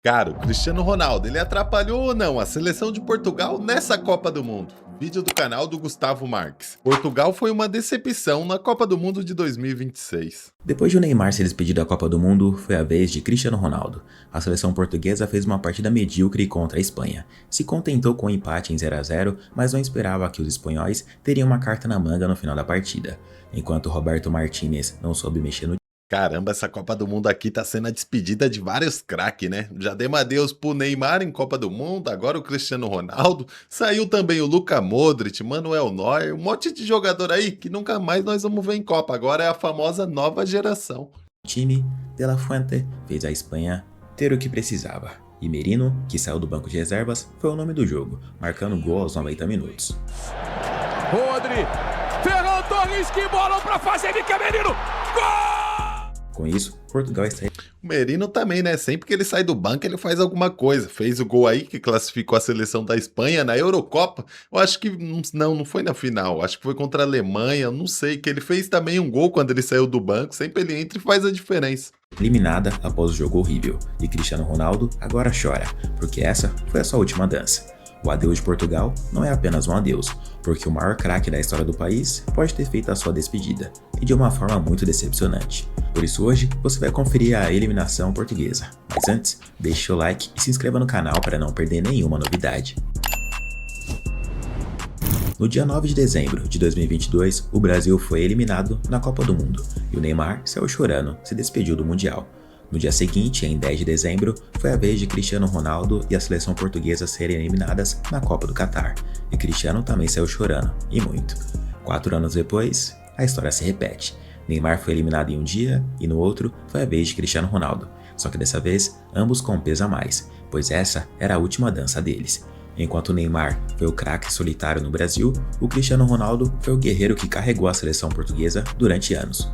Cara, o Cristiano Ronaldo, ele atrapalhou ou não a seleção de Portugal nessa Copa do Mundo? Vídeo do canal do Gustavo Marques. Portugal foi uma decepção na Copa do Mundo de 2026. Depois de o Neymar se despedir da Copa do Mundo, foi a vez de Cristiano Ronaldo. A seleção portuguesa fez uma partida medíocre contra a Espanha. Se contentou com um empate em 0 a 0, mas não esperava que os espanhóis teriam uma carta na manga no final da partida. Enquanto Roberto Martínez não soube mexer no Caramba, essa Copa do Mundo aqui tá sendo a despedida de vários craques, né? Já demos adeus pro Neymar em Copa do Mundo, agora o Cristiano Ronaldo, saiu também o Luka Modric, Manuel Neuer, um monte de jogador aí que nunca mais nós vamos ver em Copa, agora é a famosa nova geração. time, De La Fuente fez a Espanha ter o que precisava. E Merino, que saiu do banco de reservas, foi o nome do jogo, marcando gol aos 90 minutos. Rodri, Ferran Torres, que bola pra fazer de Merino, gol! Com isso, Portugal está O Merino também, né? Sempre que ele sai do banco, ele faz alguma coisa. Fez o gol aí que classificou a seleção da Espanha na Eurocopa. Eu acho que não foi na final. Acho que foi contra a Alemanha. Eu não sei. Que ele fez também um gol quando ele saiu do banco. Sempre ele entra e faz a diferença. eliminada após o jogo horrível. E Cristiano Ronaldo agora chora, porque essa foi a sua última dança. O adeus de Portugal não é apenas um adeus, porque o maior craque da história do país pode ter feito a sua despedida, e de uma forma muito decepcionante. Por isso hoje você vai conferir a eliminação portuguesa. Mas antes, deixe seu like e se inscreva no canal para não perder nenhuma novidade. No dia 9 de dezembro de 2022, o Brasil foi eliminado na Copa do Mundo, e o Neymar saiu chorando, se despediu do Mundial. No dia seguinte, em 10 de dezembro, foi a vez de Cristiano Ronaldo e a seleção portuguesa serem eliminadas na Copa do Catar, e Cristiano também saiu chorando, e muito. 4 anos depois, a história se repete. Neymar foi eliminado em um dia, e no outro foi a vez de Cristiano Ronaldo, só que dessa vez, ambos com um peso a mais, pois essa era a última dança deles. Enquanto o Neymar foi o craque solitário no Brasil, o Cristiano Ronaldo foi o guerreiro que carregou a seleção portuguesa durante anos.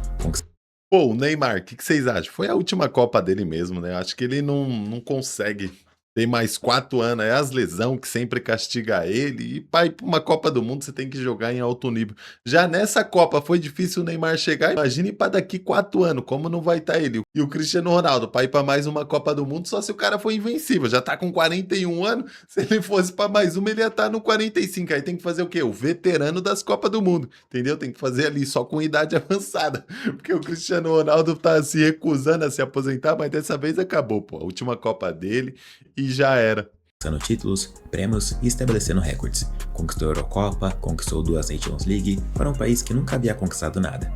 Pô, o Neymar, o que vocês acham? Foi a última Copa dele mesmo, né? Acho que ele não consegue ter mais 4 anos. É as lesões que sempre castiga ele. E para ir para uma Copa do Mundo, você tem que jogar em alto nível. Já nessa Copa foi difícil o Neymar chegar. Imagine para daqui 4 anos, como não vai estar ele. E o Cristiano Ronaldo, para ir para mais uma Copa do Mundo, só se o cara for invencível. Já tá com 41 anos. Se ele fosse para mais uma, ele ia estar no 45. Aí tem que fazer o quê? O veterano das Copas do Mundo. Entendeu? Tem que fazer ali só com idade avançada. Porque o Cristiano Ronaldo tá se recusando a se aposentar, mas dessa vez acabou, pô. A última Copa dele e já era. Conquistando títulos, prêmios e estabelecendo recordes. Conquistou a Eurocopa, conquistou 2 Nations League para um país que nunca havia conquistado nada.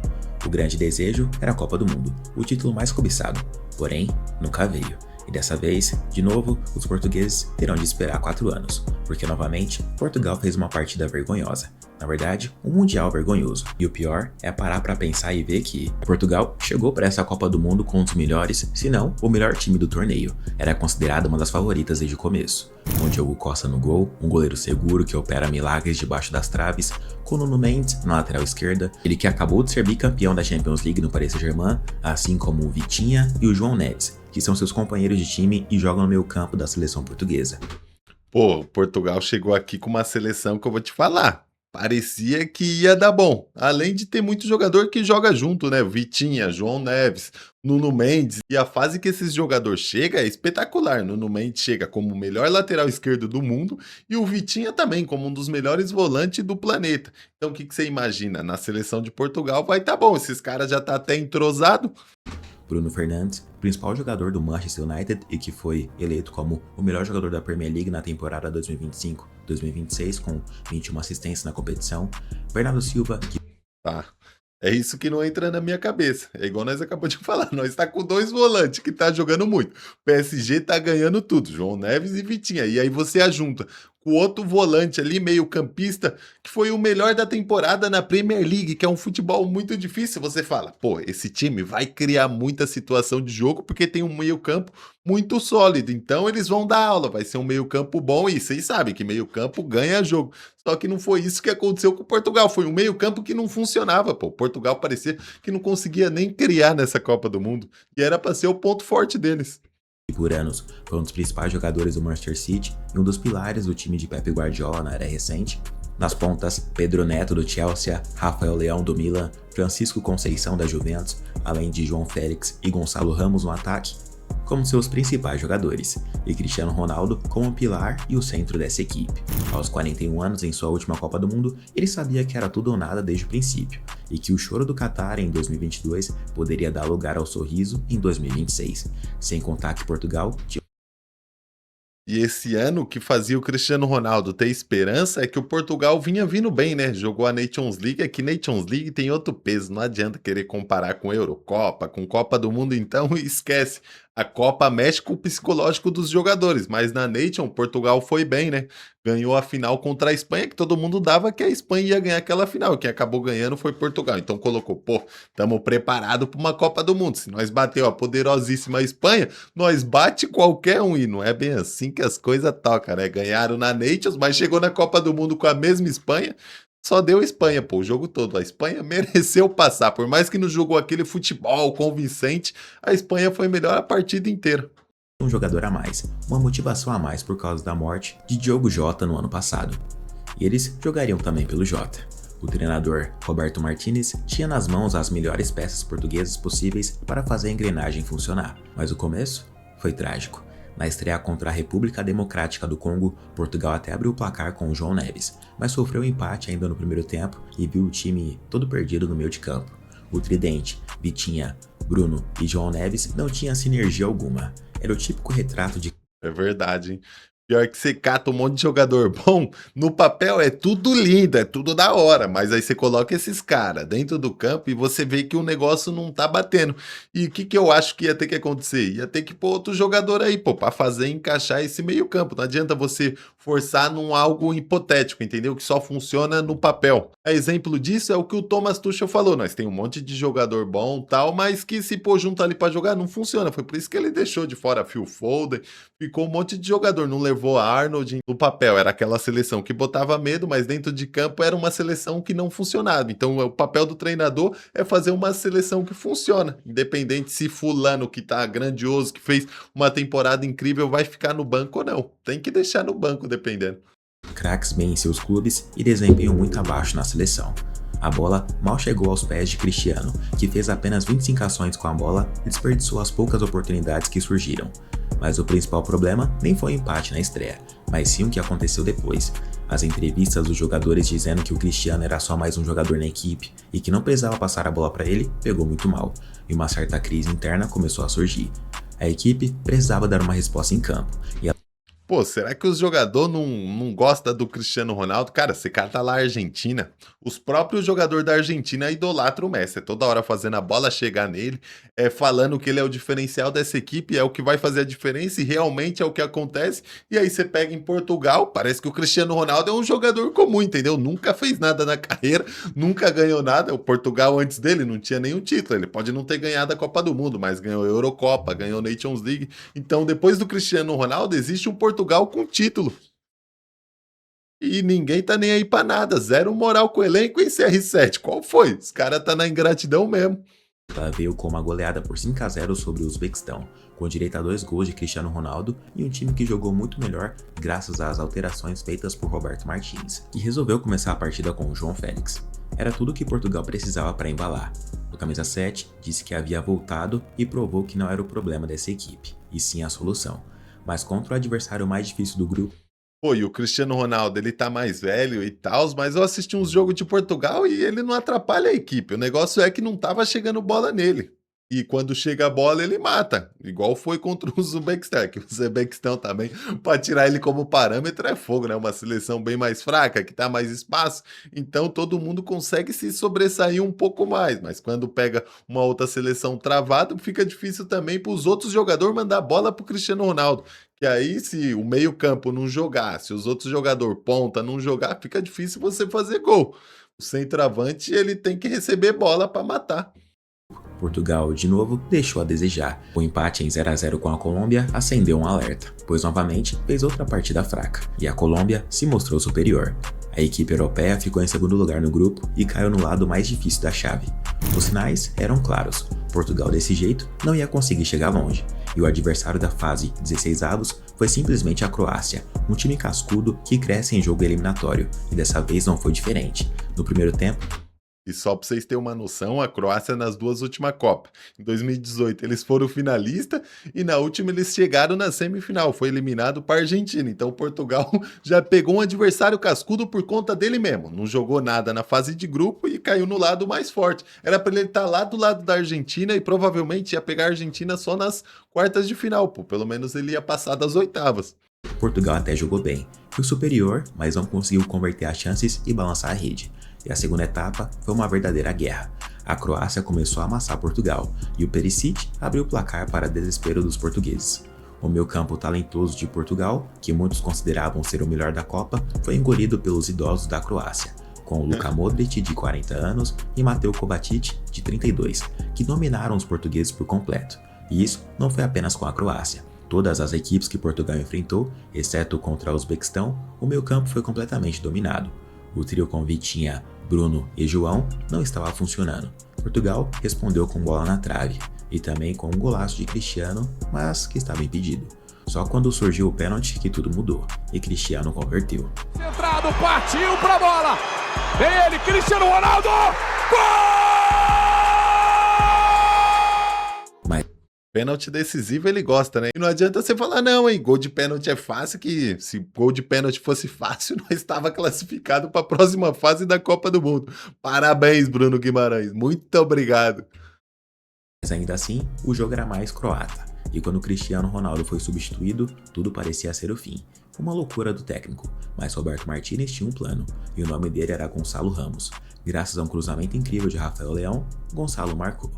O grande desejo era a Copa do Mundo, o título mais cobiçado, porém, nunca veio. E dessa vez, de novo, os portugueses terão de esperar 4 anos, porque novamente, Portugal fez uma partida vergonhosa. Na verdade, um mundial vergonhoso. E o pior é parar pra pensar e ver que Portugal chegou para essa Copa do Mundo com um dos melhores, se não o melhor time do torneio. Era considerada uma das favoritas desde o começo. Com Diogo Costa no gol, um goleiro seguro que opera milagres debaixo das traves, com Nuno Mendes na lateral esquerda, ele que acabou de ser bicampeão da Champions League no Paris Saint-Germain, assim como o Vitinha e o João Neves, que são seus companheiros de time e jogam no meio campo da seleção portuguesa. Pô, Portugal chegou aqui com uma seleção que eu vou te falar. Parecia que ia dar bom. Além de ter muito jogador que joga junto, né? Vitinha, João Neves, Nuno Mendes. E a fase que esses jogadores chegam é espetacular. Nuno Mendes chega como o melhor lateral esquerdo do mundo e o Vitinha também como um dos melhores volantes do planeta. Então o que você imagina? Na seleção de Portugal vai tá bom. Esses caras já tá até entrosado. Bruno Fernandes, principal jogador do Manchester United e que foi eleito como o melhor jogador da Premier League na temporada 2025-2026 com 21 assistências na competição. Bernardo Silva, que Tá. É isso que não entra na minha cabeça. É igual nós acabamos de falar. Nós tá com 2 volantes que tá jogando muito. O PSG tá ganhando tudo. João Neves e Vitinha. E aí você ajunta com outro volante ali, meio campista, que foi o melhor da temporada na Premier League, que é um futebol muito difícil. Você fala, pô, esse time vai criar muita situação de jogo porque tem um meio campo muito sólido. Então eles vão dar aula. Vai ser um meio campo bom e vocês sabem que meio campo ganha jogo. Só que não foi isso que aconteceu com Portugal. Foi um meio campo que não funcionava, pô. Portugal parecia que não conseguia nem criar nessa Copa do Mundo. E era para ser o ponto forte deles. por anos foi um dos principais jogadores do Manchester City e um dos pilares do time de Pep Guardiola na era recente. Nas pontas, Pedro Neto do Chelsea, Rafael Leão do Milan, Francisco Conceição da Juventus, além de João Félix e Gonçalo Ramos no ataque. como seus principais jogadores, e Cristiano Ronaldo como o pilar e o centro dessa equipe. Aos 41 anos, em sua última Copa do Mundo, ele sabia que era tudo ou nada desde o princípio, e que o choro do Qatar em 2022 poderia dar lugar ao sorriso em 2026, sem contar que Portugal tinha. E esse ano o que fazia o Cristiano Ronaldo ter esperança é que o Portugal vinha vindo bem, né? Jogou a Nations League, aqui Nations League tem outro peso, não adianta querer comparar com Eurocopa, com Copa do Mundo, então esquece. A Copa mexe com o psicológico dos jogadores, mas na Nation Portugal foi bem, né? Ganhou a final contra a Espanha, que todo mundo dava que a Espanha ia ganhar aquela final. Quem acabou ganhando foi Portugal. Então colocou, pô, estamos preparados para uma Copa do Mundo. Se nós bater a poderosíssima Espanha, nós bate qualquer um. E não é bem assim que as coisas tocam, né? Ganharam na Nations, mas chegou na Copa do Mundo com a mesma Espanha. Só deu Espanha, pô, o jogo todo. A Espanha mereceu passar. Por mais que não jogou aquele futebol convincente, a Espanha foi melhor a partida inteira. Um jogador a mais, uma motivação a mais por causa da morte de Diogo Jota no ano passado. E eles jogariam também pelo Jota. O treinador Roberto Martinez tinha nas mãos as melhores peças portuguesas possíveis para fazer a engrenagem funcionar, mas o começo foi trágico. Na estreia contra a República Democrática do Congo, Portugal até abriu o placar com o João Neves, mas sofreu um empate ainda no primeiro tempo e viu o time todo perdido no meio de campo. O tridente, Vitinha, Bruno e João Neves não tinha sinergia alguma. Era o típico retrato de. É verdade, hein? Pior que você cata um monte de jogador bom, no papel é tudo lindo, é tudo da hora, mas aí você coloca esses caras dentro do campo e você vê que o negócio não tá batendo. E o que eu acho que ia ter que acontecer? Ia ter que pôr outro jogador aí, pô, pra fazer encaixar esse meio campo. Não adianta você forçar num algo hipotético, entendeu? Que só funciona no papel. A exemplo disso é o que o Thomas Tuchel falou, nós tem um monte de jogador bom tal, mas que se pôr junto ali pra jogar não funciona. Foi por isso que ele deixou de fora Phil Foden, ficou um monte de jogador, não levou a Arnold no papel, era aquela seleção que botava medo, mas dentro de campo era uma seleção que não funcionava. Então o papel do treinador é fazer uma seleção que funciona, independente se fulano que tá grandioso, que fez uma temporada incrível, vai ficar no banco ou não. Tem que deixar no banco, dependendo. Craques bem em seus clubes e desempenho muito abaixo na seleção. A bola mal chegou aos pés de Cristiano, que fez apenas 25 ações com a bola e desperdiçou as poucas oportunidades que surgiram. Mas o principal problema nem foi o empate na estreia, mas sim o que aconteceu depois. As entrevistas dos jogadores dizendo que o Cristiano era só mais um jogador na equipe e que não precisava passar a bola para ele, pegou muito mal, e uma certa crise interna começou a surgir. A equipe precisava dar uma resposta em campo, e Pô, será que os jogadores não gostam do Cristiano Ronaldo? Cara, você cata lá a Argentina, os próprios jogadores da Argentina idolatram o Messi, é toda hora fazendo a bola chegar nele, falando que ele é o diferencial dessa equipe, é o que vai fazer a diferença e realmente é o que acontece. E aí você pega em Portugal, parece que o Cristiano Ronaldo é um jogador comum, entendeu? Nunca fez nada na carreira, nunca ganhou nada. O Portugal antes dele não tinha nenhum título, ele pode não ter ganhado a Copa do Mundo, mas ganhou a Eurocopa, ganhou a Nations League. Então depois do Cristiano Ronaldo existe um Portugal com título. E ninguém tá nem aí pra nada. Zero moral com o elenco em CR7. Qual foi? Os caras tá na ingratidão mesmo. ela veio com uma goleada por 5-0 sobre o Uzbequistão, com direito a 2 gols de Cristiano Ronaldo e um time que jogou muito melhor graças às alterações feitas por Roberto Martins, e resolveu começar a partida com o João Félix. Era tudo que Portugal precisava para embalar. O camisa 7 disse que havia voltado e provou que não era o problema dessa equipe, e sim a solução. Mas contra o adversário mais difícil do grupo, Pô, e o Cristiano Ronaldo, ele tá mais velho e tal, mas eu assisti uns jogos de Portugal e ele não atrapalha a equipe. O negócio é que não tava chegando bola nele. E quando chega a bola, ele mata. Igual foi contra o Uzbequistão, que o Uzbequistão também, pra tirar ele como parâmetro, é fogo, né? Uma seleção bem mais fraca, que tá mais espaço. Então todo mundo consegue se sobressair um pouco mais. Mas quando pega uma outra seleção travada, fica difícil também pros outros jogadores mandar bola pro Cristiano Ronaldo. Que aí, se o meio-campo não jogar, se os outros jogadores ponta não jogar, fica difícil você fazer gol. O centroavante, ele tem que receber bola para matar. Portugal, de novo, deixou a desejar. O empate em 0-0 com a Colômbia acendeu um alerta, pois novamente fez outra partida fraca, e a Colômbia se mostrou superior. A equipe europeia ficou em segundo lugar no grupo e caiu no lado mais difícil da chave. Os sinais eram claros: Portugal desse jeito não ia conseguir chegar longe, e o adversário da fase 16avos foi simplesmente a Croácia, um time cascudo que cresce em jogo eliminatório, e dessa vez não foi diferente. No primeiro tempo, E só para vocês terem uma noção, a Croácia nas 2 últimas Copas. Em 2018 eles foram finalista e na última eles chegaram na semifinal, foi eliminado para a Argentina. Então Portugal já pegou um adversário cascudo por conta dele mesmo. Não jogou nada na fase de grupo e caiu no lado mais forte. Era para ele estar lá do lado da Argentina e provavelmente ia pegar a Argentina só nas quartas de final, pô. Pelo menos ele ia passar das oitavas. Portugal até jogou bem, foi superior, mas não conseguiu converter as chances e balançar a rede. E a segunda etapa foi uma verdadeira guerra. A Croácia começou a amassar Portugal e o Perisic abriu o placar para desespero dos portugueses. O meio-campo talentoso de Portugal, que muitos consideravam ser o melhor da Copa, foi engolido pelos idosos da Croácia, com Luka Modric, de 40 anos, e Mateo Kovacic, de 32, que dominaram os portugueses por completo. E isso não foi apenas com a Croácia. Todas as equipes que Portugal enfrentou, exceto contra o Uzbequistão, o meio-campo foi completamente dominado. O trio com Vitinha, Bruno e João não estava funcionando. Portugal respondeu com bola na trave e também com um golaço de Cristiano, mas que estava impedido. Só quando surgiu o pênalti que tudo mudou e Cristiano converteu. Centrado, partiu pra bola. Ele, Cristiano Ronaldo. Gol! Pênalti decisivo ele gosta, né? E não adianta você falar, não, hein? Gol de pênalti é fácil, que se gol de pênalti fosse fácil, nós estava classificado para a próxima fase da Copa do Mundo. Parabéns, Bruno Guimarães. Muito obrigado. Mas ainda assim, o jogo era mais croata. E quando Cristiano Ronaldo foi substituído, tudo parecia ser o fim. Uma loucura do técnico, mas Roberto Martínez tinha um plano, e o nome dele era Gonçalo Ramos. Graças a um cruzamento incrível de Rafael Leão, Gonçalo marcou.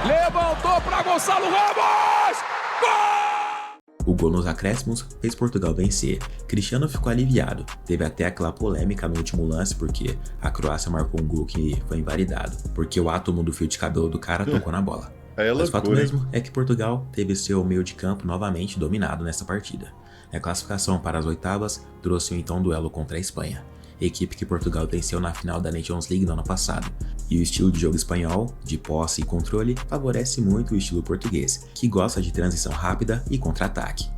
Levantou para Gonçalo Ramos! Gol! O gol nos acréscimos fez Portugal vencer. Cristiano ficou aliviado. Teve até aquela polêmica no último lance porque a Croácia marcou um gol que foi invalidado, porque o átomo do fio de cabelo do cara tocou na bola. Mas o fato mesmo é que Portugal teve seu meio de campo novamente dominado nessa partida. A classificação para as oitavas trouxe então um duelo contra a Espanha, equipe que Portugal venceu na final da Nations League no ano passado. E o estilo de jogo espanhol, de posse e controle, favorece muito o estilo português, que gosta de transição rápida e contra-ataque.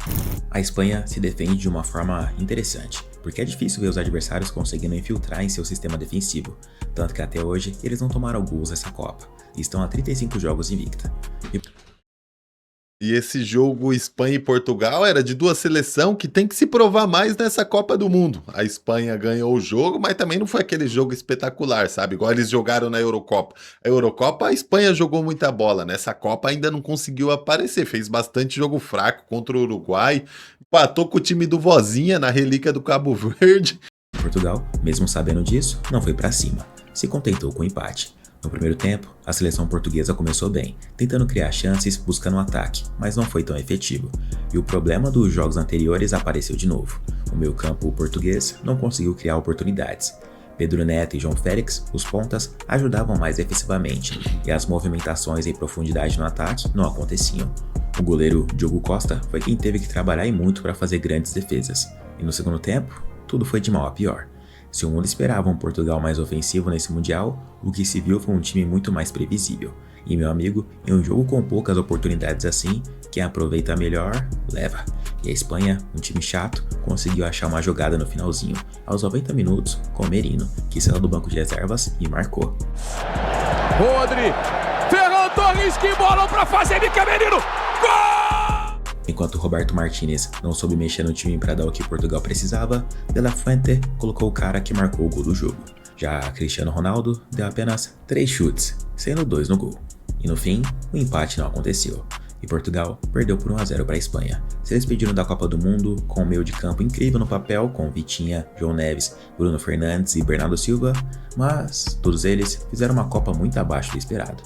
A Espanha se defende de uma forma interessante, porque é difícil ver os adversários conseguindo infiltrar em seu sistema defensivo, tanto que até hoje eles não tomaram gols nessa Copa, e estão a 35 jogos invicta. E esse jogo Espanha e Portugal era de duas seleções que tem que se provar mais nessa Copa do Mundo. A Espanha ganhou o jogo, mas também não foi aquele jogo espetacular, sabe? Igual eles jogaram na Eurocopa. A Eurocopa, a Espanha jogou muita bola. Nessa Copa ainda não conseguiu aparecer. Fez bastante jogo fraco contra o Uruguai. Empatou com o time do Vozinha na relíquia do Cabo Verde. Portugal, mesmo sabendo disso, não foi pra cima. Se contentou com o empate. No primeiro tempo, a seleção portuguesa começou bem, tentando criar chances, buscando um ataque, mas não foi tão efetivo. E o problema dos jogos anteriores apareceu de novo. O meio-campo português não conseguiu criar oportunidades. Pedro Neto e João Félix, os pontas, ajudavam mais defensivamente, e as movimentações em profundidade no ataque não aconteciam. O goleiro Diogo Costa foi quem teve que trabalhar e muito para fazer grandes defesas. E no segundo tempo, tudo foi de mal a pior. Se o mundo esperava um Portugal mais ofensivo nesse Mundial, o que se viu foi um time muito mais previsível. E meu amigo, em um jogo com poucas oportunidades assim, quem aproveita melhor, leva. E a Espanha, um time chato, conseguiu achar uma jogada no finalzinho, aos 90 minutos, com Merino, que saiu do banco de reservas e marcou. Rodri, Ferran Torres, que bola para fazer de Merino! Gol! Enquanto Roberto Martínez não soube mexer no time para dar o que Portugal precisava, De La Fuente colocou o cara que marcou o gol do jogo. Já Cristiano Ronaldo deu apenas 3 chutes, sendo 2 no gol. E no fim, o empate não aconteceu. E Portugal perdeu por 1-0 para a Espanha, se despedindo da Copa do Mundo com um meio de campo incrível no papel, com Vitinha, João Neves, Bruno Fernandes e Bernardo Silva, mas todos eles fizeram uma Copa muito abaixo do esperado.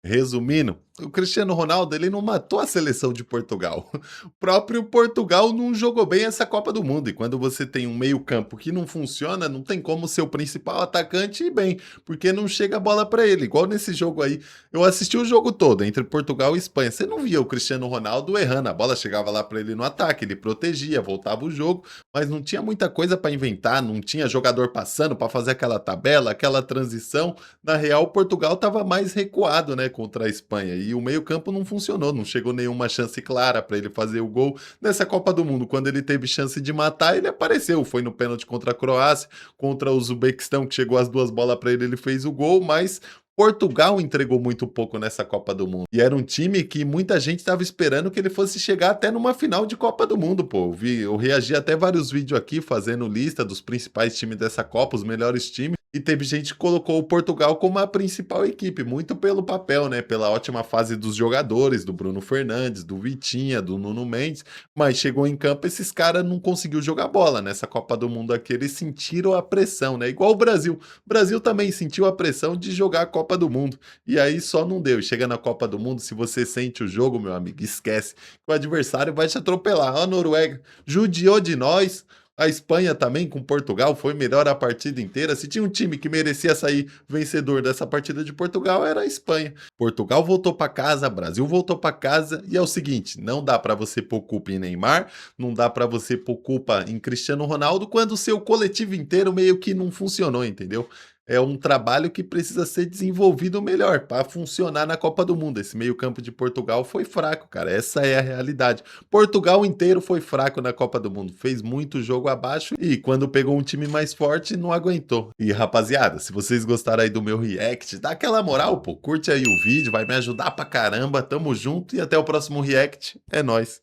Resumindo, o Cristiano Ronaldo ele não matou a seleção de Portugal. O próprio Portugal não jogou bem essa Copa do Mundo. E quando você tem um meio-campo que não funciona, não tem como ser o principal atacante ir bem, porque não chega a bola para ele. Igual nesse jogo aí, eu assisti o jogo todo entre Portugal e Espanha. Você não via o Cristiano Ronaldo errando, a bola chegava lá para ele no ataque, ele protegia, voltava o jogo, mas não tinha muita coisa para inventar, não tinha jogador passando para fazer aquela tabela, aquela transição. Na real, Portugal estava mais recuado, né, contra a Espanha. E E o meio-campo não funcionou, não chegou nenhuma chance clara para ele fazer o gol. Nessa Copa do Mundo, quando ele teve chance de matar, ele apareceu. Foi no pênalti contra a Croácia, contra o Uzbequistão, que chegou as duas bolas para ele, ele fez o gol, mas Portugal entregou muito pouco nessa Copa do Mundo. E era um time que muita gente estava esperando que ele fosse chegar até numa final de Copa do Mundo, pô. Eu reagi até vários vídeos aqui fazendo lista dos principais times dessa Copa, os melhores times. E teve gente que colocou o Portugal como a principal equipe, muito pelo papel, né? Pela ótima fase dos jogadores, do Bruno Fernandes, do Vitinha, do Nuno Mendes. Mas chegou em campo, esses caras não conseguiu jogar bola nessa Copa do Mundo aqui. Eles sentiram a pressão, né? Igual o Brasil. O Brasil também sentiu a pressão de jogar a Copa do Mundo. E aí só não deu. E chega na Copa do Mundo, se você sente o jogo, meu amigo, esquece. O adversário vai te atropelar. A Noruega judiou de nós. A Espanha também, com Portugal, foi melhor a partida inteira. Se tinha um time que merecia sair vencedor dessa partida de Portugal, era a Espanha. Portugal voltou para casa, Brasil voltou para casa. E é o seguinte, não dá para você pôr culpa em Neymar, não dá para você pôr culpa em Cristiano Ronaldo, quando o seu coletivo inteiro meio que não funcionou, entendeu? É um trabalho que precisa ser desenvolvido melhor para funcionar na Copa do Mundo. Esse meio-campo de Portugal foi fraco, cara. Essa é a realidade. Portugal inteiro foi fraco na Copa do Mundo. Fez muito jogo abaixo e quando pegou um time mais forte, não aguentou. E rapaziada, se vocês gostaram aí do meu react, dá aquela moral, pô. Curte aí o vídeo, vai me ajudar pra caramba. Tamo junto e até o próximo react. É nóis.